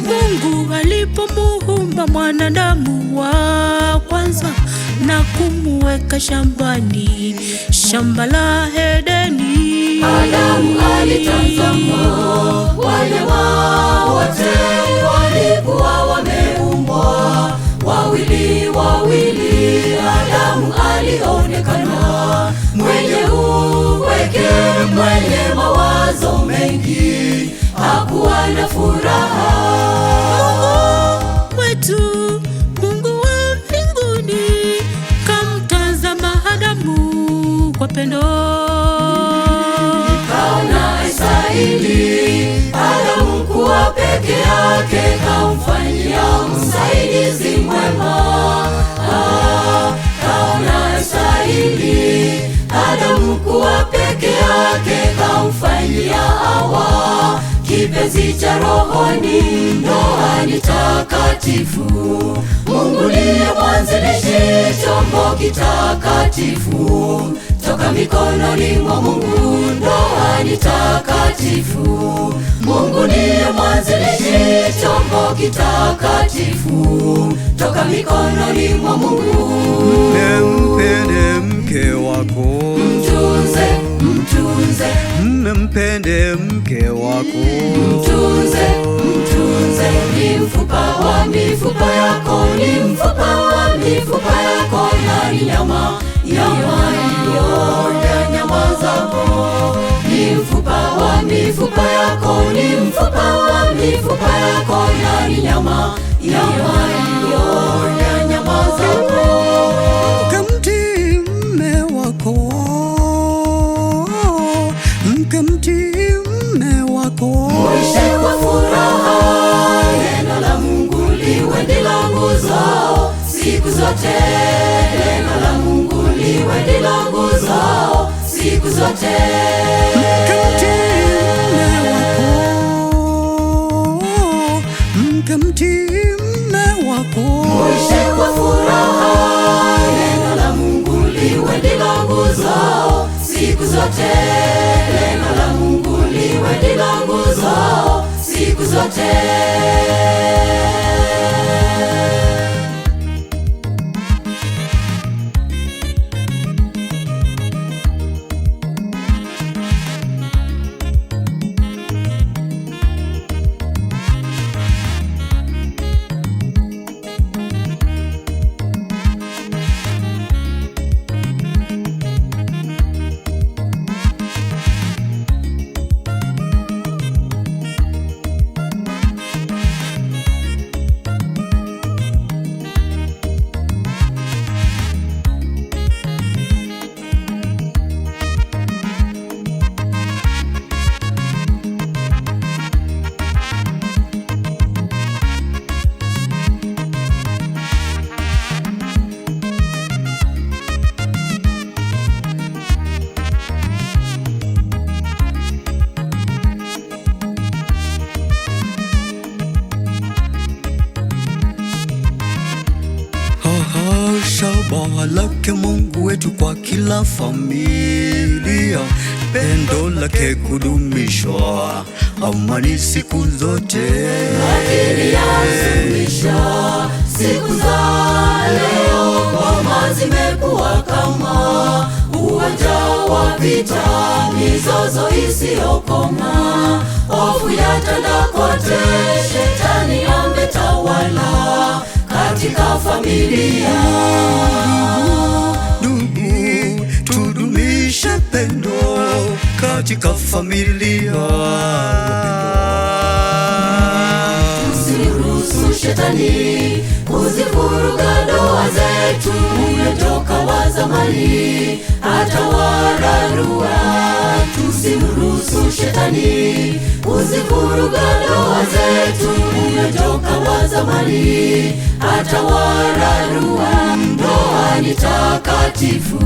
Mungu alipomuumba mwanadamu wa kwanza na kumuweka shambani, shamba la Edeni, Adamu alitazama wanyama wote walikuwa wameumbwa wawili wawili. Adamu alionekana mwenye upweke, mwenye mawazo mengi, hakuwa na furaha. Mungu wetu, Mungu wa mbinguni, kamtazama Adamu kwa pendo, kaona haistahili Adamu kuwa peke yake, kamfanyia msaidizi mwema. Kaona haistahili Adamu kuwa peke yake, kamfanyia Hawa kipenzi cha rohoni. Ndoa ni takatifu, Mungu ndiye mwanzilishi, chombo kitakatifu toka mikononi mwa Mungu. Ndoa ni takatifu, Mungu ndiye mwanzilishi, chombo kitakatifu toka mikononi mwa Mungu. Mpende mke wako, Mtunze, mtunze, mpende mke wako, mtunze, mtunze. Ni mfupa wa mifupa yako, ni mfupa wa mifupa yako, na ni nyama ya nyama zako. Ni mfupa wa mifupa yako, ni mfupa wa mifupa yako, na ni nyama ya nyama zako. mkamtii mme wako, mkamtii mme wako. Muishi kwa furaha, neno la Mungu liwe ndilo nguzo siku zote. Neno la Mungu liwe ndilo nguzo siku zote. Mkamtii mme wako, Muishi kwa furaha, neno la Mungu liwe ndilo nguzo siku zote. Neno la Mungu liwe ndilo nguzo siku zote. Shabaha lake Mungu wetu kwa kila familia, pendo lake kudumishwa, amani siku zote. Lakini yahuzunisha siku za leo, ngoma zimekuwa kama uwanja wa vita, mizozo isiyokoma, hofu yatanda kote, shetani ametawala katika familia. Ndugu, tudumishe pendo katika familia. Usiruhusu shetani kuzivuruga ndoa zetu. Huyo wa zamani atawararua. Tusimruhusu shetani kuzivuruga ndoa zetu. huyo joka wa zamani atawararua. Ndoa ni takatifu,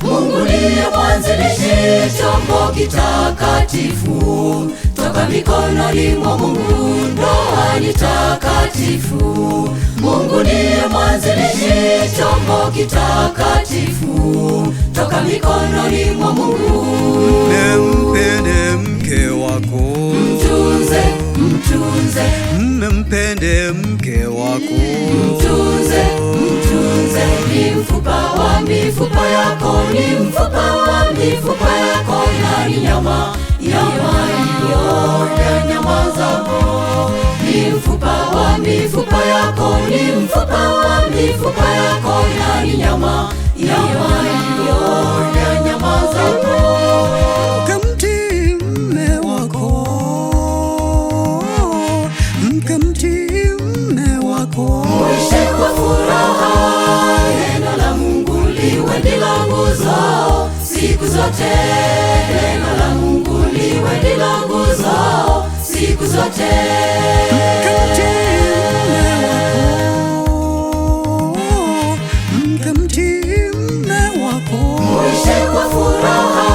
Mungu ndiye mwanzilishi, chombo kitakatifu toka mikononi mwa Mungu. Ndoa ni takatifu, Mungu ndiye mwanzilishi, chombo kitakatifu toka mikononi mwa Mungu. Mpende mke wako, mtunze, mtunze. Mpende mke wako, mtunze, mtunze. Ni mfupa wa mifupa yako, ni mfupa wa mifupa yako, na ni nyama iliyo ya nyama zako. Ni mfupa wa mifupa yako, ni mfupa wa mifupa yako, na ni nyama iliyo ya nyama zako. Mkamtii mume wako, mkamtii mume wako, muishi kwa furaha. Neno la Mungu liwe ndilo nguzo siku zote. Neno la Mungu liwe ndilo nguzo siku zote. mkamtii mume wako, muishi kwa furaha.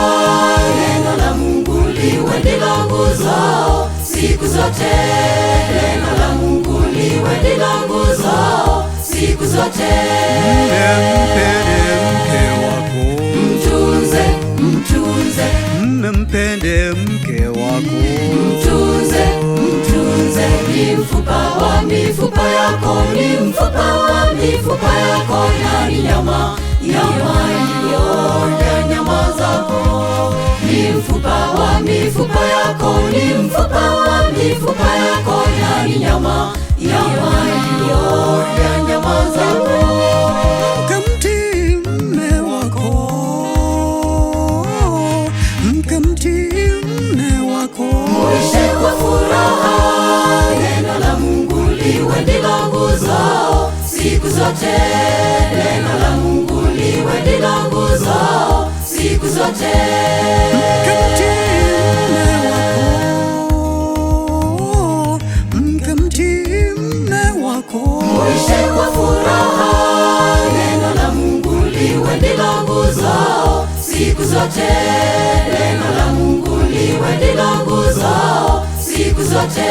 Neno la Mungu liwe ndilo nguzo siku zote. Neno la Mungu liwe ndilo nguzo siku zote. mpende mke wako, mtunze, mtunze. mpende mke wako, mtunze, mtunze. Ni mfupa wa mifupa yako, ni mfupa wa mifupa yako, na ni nyama iliyo ya nyama zako. Ni mfupa wa mifupa yako, ni mfupa wa mifupa yako, na ni nyama iliyo ya nyama zako. mkamtii mume wako, mkamtii mume wako, muishi kwa furaha. Neno la Mungu liwe ndilo nguzo siku zote. Neno la Mungu liwe ndilo nguzo siku zote. mkamtii mume wako, muishi kwa furaha. Neno la Mungu liwe ndilo nguzo siku zote. Neno la Mungu liwe ndilo nguzo siku zote.